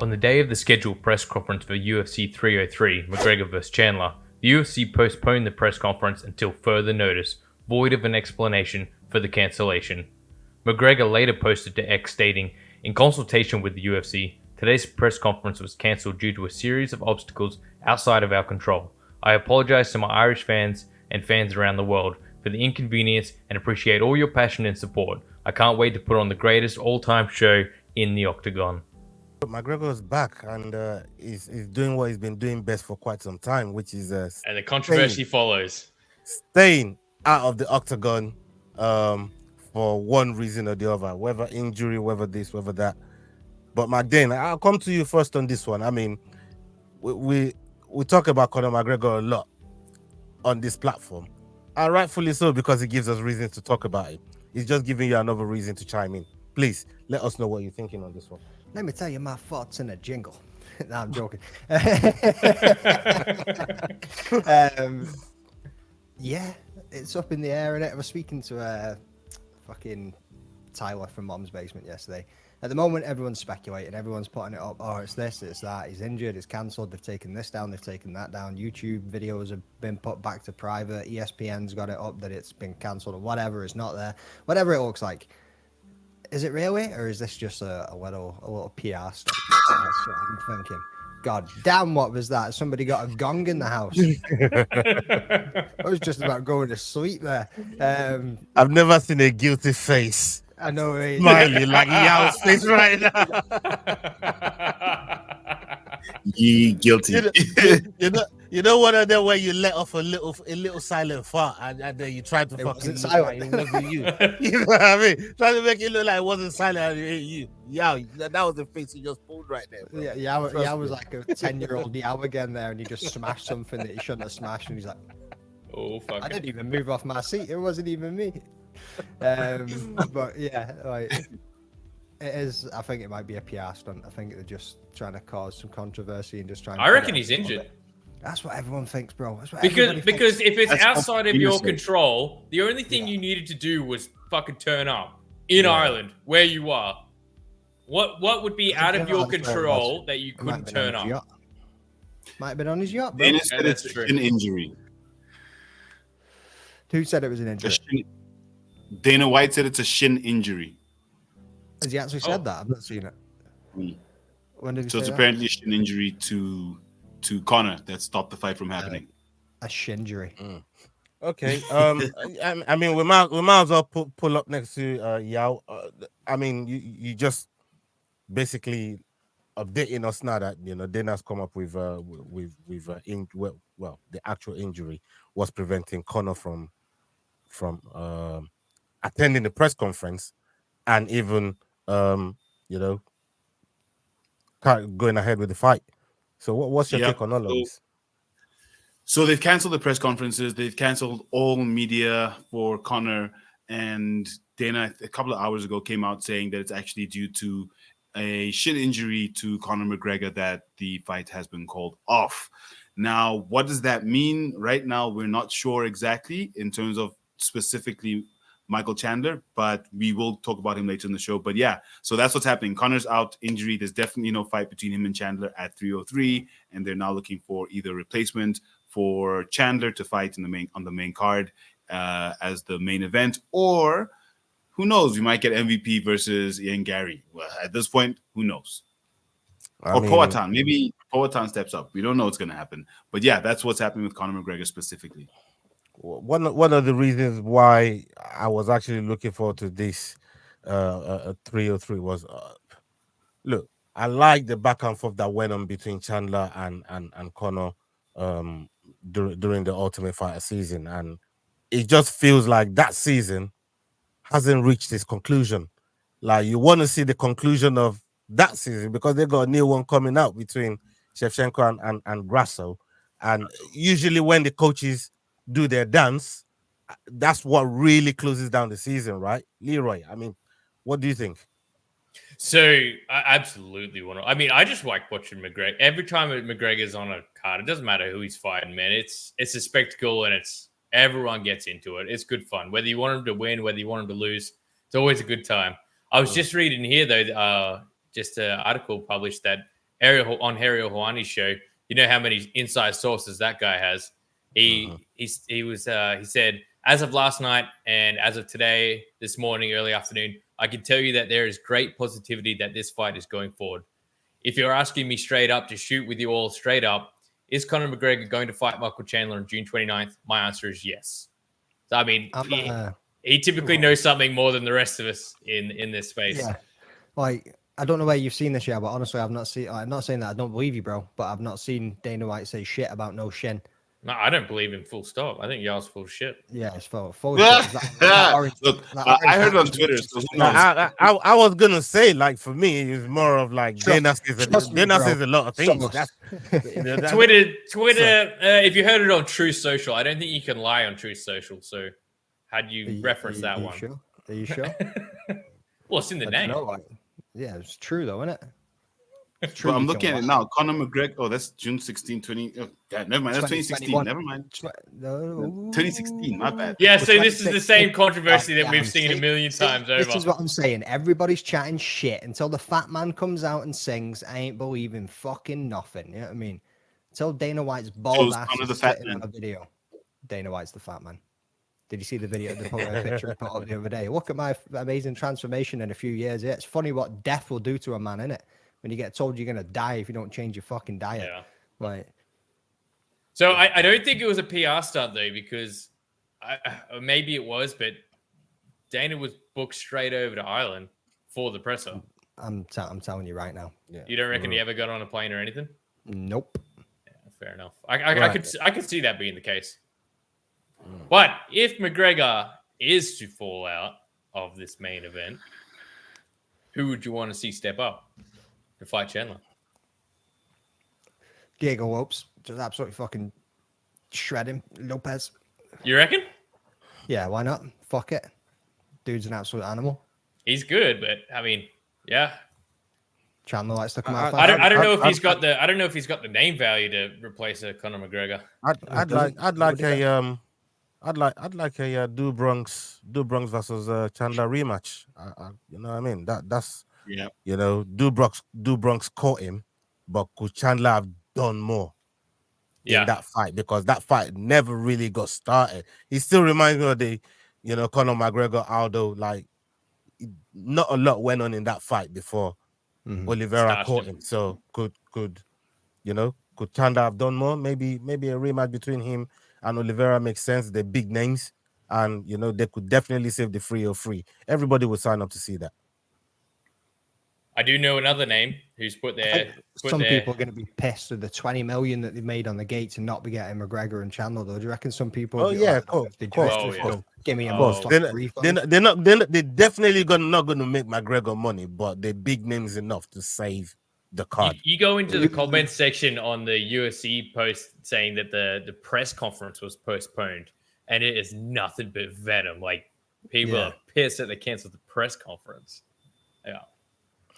On the day of the scheduled press conference for UFC 303, McGregor vs Chandler, the UFC postponed the press conference until further notice, void of an explanation for the cancellation. McGregor later posted to X stating, "In consultation with the UFC, today's press conference was cancelled due to a series of obstacles outside of our control. I apologize to my Irish fans and fans around the world for the inconvenience and appreciate all your passion and support. I can't wait to put on the greatest all-time show in the octagon." McGregor's back and he's doing what he's been doing best for quite some time, which is and the controversy follows. Staying out of the octagon for one reason or the other, whether injury, whether this, whether that. But Magdane, I'll come to you first on this one. I mean, we talk about Conor McGregor a lot on this platform, and rightfully so, because it gives us reasons to talk about it. He's just giving you another reason to chime in. Please let us know what you're thinking on this one. Let me tell you my thoughts in a jingle. No, I'm joking. Yeah, it's up in the air, and I was speaking to fucking Tyler from Mom's Basement yesterday. At the moment, everyone's speculating. Everyone's putting it up. Oh, it's this, it's that. He's injured. It's cancelled. They've taken this down. They've taken that down. YouTube videos have been put back to private. ESPN's got it up that it's been cancelled or whatever. It's not there. Whatever it looks like. Is it really, or is this just a little PR stuff? That's what I'm thinking. God damn, what was that? Somebody got a gong in the house. I was just about going to sleep there. I've never seen a guilty face. I know. Smiling like Yao's face right now. Ye guilty. You know one of them where you let off a little silent fart and then you try to fucking silent. Like it wasn't you. You know what I mean? Trying to make it look like it wasn't silent and it ain't you. Yeah, that was the face you just pulled right there. Bro. Yeah, I was like a 10-year-old Yao again there, and he just smashed something that he shouldn't have smashed, and he's like, "Oh fuck!" I didn't even move off my seat. It wasn't even me. But yeah, like it is. I think it might be a PR stunt. I think they're just trying to cause some controversy and just trying. I reckon he's injured. That's what everyone thinks, bro. Because if it's That's outside of your control, the only thing you needed to do was fucking turn up in Ireland where you are. What would be out of your control that you couldn't turn up? Might have been on his yacht, bro. Dana said it's a shin injury. Who said it was an injury? Dana White said it's a shin injury. Has he actually said that? I've not seen it. When did he So say it's that? apparently a shin injury to Conor that stopped the fight from happening. A shinjury. Okay. I mean, we might as well pull up next to Yao. I mean, you just basically updating us now that Dana's come up with the actual injury was preventing Conor from attending the press conference and even going ahead with the fight. So what's your take on all of this? So they've canceled the press conferences. They've canceled all media for Conor. And Dana, a couple of hours ago, came out saying that it's actually due to a shin injury to Conor McGregor that the fight has been called off. Now, what does that mean? Right now, we're not sure exactly in terms of specifically Michael Chandler, but we will talk about him later in the show. But yeah, so that's what's happening. Conor's out, injury. There's definitely no fight between him and Chandler at 303, and they're now looking for either replacement for Chandler to fight on the main card as the main event, or who knows? We might get MVP versus Ian Gary. Well, at this point, who knows? Powhatan. Maybe Powhatan steps up. We don't know what's going to happen. But yeah, that's what's happening with Conor McGregor specifically. One of the reasons why I was actually looking forward to this 303 was look, I like the back and forth that went on between Chandler and Conor during the Ultimate Fighter season, and it just feels like that season hasn't reached its conclusion. Like, you want to see the conclusion of that season because they got a new one coming out between Shevchenko and Grasso, and usually when the coaches do their dance, that's what really closes down the season, right? Leroy, I mean, what do you think? So I absolutely want to. I mean, I just like watching McGregor. Every time McGregor's on a card, it doesn't matter who he's fighting, man. It's a spectacle, and everyone gets into it. It's good fun. Whether you want him to win, whether you want him to lose, it's always a good time. I was just reading here though, just an article published that Ariel Hawani's show. You know how many inside sources that guy has. He said, as of last night and as of today, this morning, early afternoon, I can tell you that there is great positivity that this fight is going forward. If you're asking me straight up to shoot with you all straight up, is Conor McGregor going to fight Michael Chandler on June 29th? My answer is yes. So, I mean, he typically knows something more than the rest of us in this space. Yeah. Like, I don't know where you've seen this yet, but honestly, I'm not saying that I don't believe you, bro, but I've not seen Dana White say shit about no shin. No, I don't believe him full stop. I think y'all's full shit. Yeah, it's full shit. Look, I heard it on Twitter. So I was gonna say, like, for me, it's more of like Dana says a lot of things. Twitter. If you heard it on Truth Social, I don't think you can lie on Truth Social. So, how do you reference that one? Sure? Are you sure? Well, it's in the name. Yeah, it's true though, isn't it? Well, I'm looking at it now. Conor McGregor. Oh, that's June 16, 20. Oh, God, never mind. That's 2016. Never mind. 2016. My bad. Yeah, so this is the same controversy that we've seen a million times over. This is what I'm saying. Everybody's chatting shit until the fat man comes out and sings. I ain't believing fucking nothing. You know what I mean? Until Dana White's bald ass is sitting on a video. Dana White's the fat man. Did you see the video? The picture I put up the other day. Look at my amazing transformation in a few years. Yeah, it's funny what death will do to a man, isn't it? When you get told you're gonna die if you don't change your fucking diet. Yeah. Like, so I don't think it was a PR stunt though, because maybe it was, but Dana was booked straight over to Ireland for the presser. I'm telling you right now. Yeah. You don't reckon he ever got on a plane or anything? Nope. Yeah, fair enough. I could see that being the case. But if McGregor is to fall out of this main event, who would you want to see step up to fight Chandler? Diego Lopes, just absolutely fucking shred him. Lopez. You reckon? Yeah, why not? Fuck it. Dude's an absolute animal. He's good, but I mean, yeah. Chandler likes to come out. I don't know if he's got the name value to replace a Conor McGregor. I'd like a Do Bronx versus Chandler rematch. You know what I mean? That's yeah. You know, Do Bronx caught him, but could Chandler have done more in that fight? Because that fight never really got started. He still reminds me of the, Conor McGregor Aldo. Like, not a lot went on in that fight before Oliveira caught him. So could Chandler have done more? Maybe a rematch between him and Oliveira makes sense. They're big names, and they could definitely save the 303. Everybody would sign up to see that. I do know another name who's put there. People are going to be pissed with the 20 million that they made on the gate to not be getting McGregor and Chandler, though. Do you reckon some people? Give me a They're definitely not going to make McGregor money, but they're big names enough to save the card. You go into the comment section on the UFC post saying that the press conference was postponed, and it is nothing but venom. Like, people are pissed that they canceled the press conference. Yeah.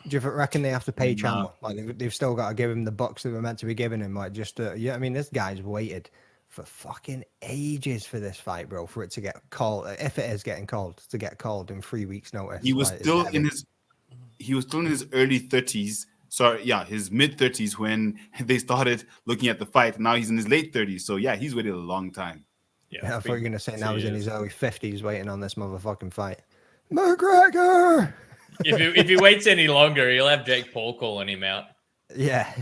Do you reckon they have to pay Chandler? Like, they've still got to give him the bucks they were meant to be giving him. Like, just I mean, this guy's waited for fucking ages for this fight, bro. For it to get called, if it is getting called, to get called in 3 weeks' notice. He was still in his early 30s. Sorry, his mid 30s when they started looking at the fight. Now he's in his late 30s. So yeah, he's waited a long time. Yeah, I thought you were gonna say now he's in his early 50s waiting on this motherfucking fight. McGregor. If he waits any longer, he'll have Jake Paul calling him out. Yeah.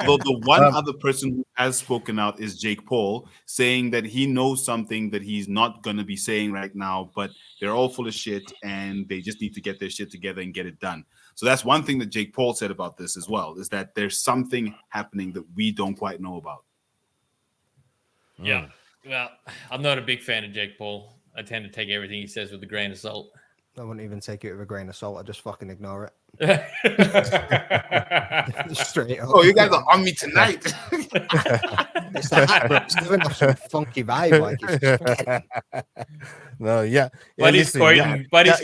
Well, the one other person who has spoken out is Jake Paul, saying that he knows something that he's not going to be saying right now, but they're all full of shit and they just need to get their shit together and get it done. So that's one thing that Jake Paul said about this as well, is that there's something happening that we don't quite know about. Yeah. Well, I'm not a big fan of Jake Paul. I tend to take everything he says with a grain of salt. I wouldn't even take it with a grain of salt. I just fucking ignore it. Straight up. Oh, you guys are on me tonight. It's the hat, bro. It's giving off some funky vibe. Like, no, yeah. Buddy's quoting Dana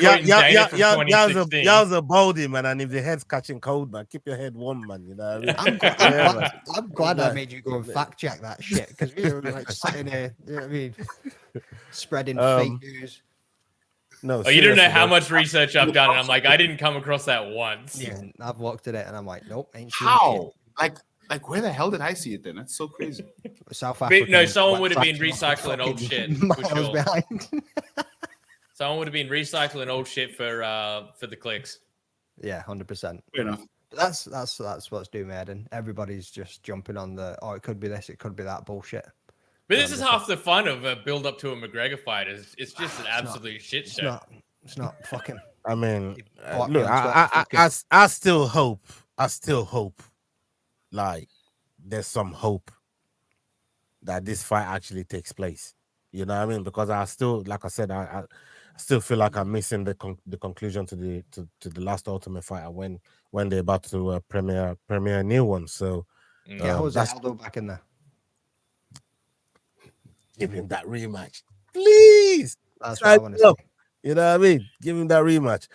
from 2016. Y'all's a baldy, man, and if the head's catching cold, man, keep your head warm, man. You know what I mean? I'm glad I made you go and fact check that shit, because we were like sitting there, you know what I mean, spreading fake news. No, Oh, you don't know seriously, how though. much research I've done, and I'm like, I didn't come across that once. Yeah, I've looked at it and I'm like, nope, ain't seen it How? Like where the hell did I see it then? That's so crazy. yet. South But Africa. no, someone would have been recycling old shit for miles sure. behind. Someone would have been recycling old shit for the clicks. Yeah, 100%. Fair enough. That's what's doing me head in. Everybody's just jumping on the it could be this, it could be that bullshit. But this is half the fun of a build up to a McGregor fight. It's just an absolute shit It's show. not fucking. I mean, Block me look, on Twitter, I still hope, like, there's some hope that this fight actually takes place. You know what I mean? Because I still, like I said, I still feel like I'm missing the conclusion to the last Ultimate Fighter when they're about to premiere a new one. So Get Jose Aldo back in there. give him that rematch, please. That's what I want to see. You know what I mean? Give him that rematch.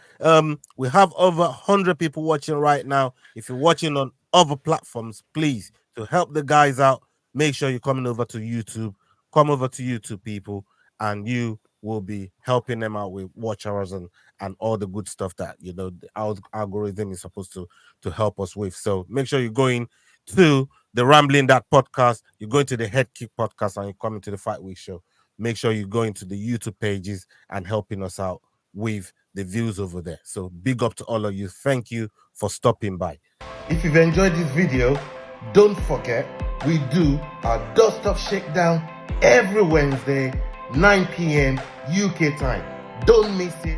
We have over 100 people watching right now. If you're watching on other platforms, please, to help the guys out, make sure you're coming over to YouTube. Come over to YouTube, people, and you will be helping them out with watch hours and all the good stuff that, you know, the algorithm is supposed to help us with. So make sure you're going to the Rambling That podcast, you're going to the Head Kick podcast, and you're coming to the Fight Week show. Make sure you go into the YouTube pages and helping us out with the views over there. So big up to all of you. Thank you for stopping by. If you've enjoyed this video, don't forget we do our Dust Off Shakedown every Wednesday, 9 p.m. UK time. Don't miss it.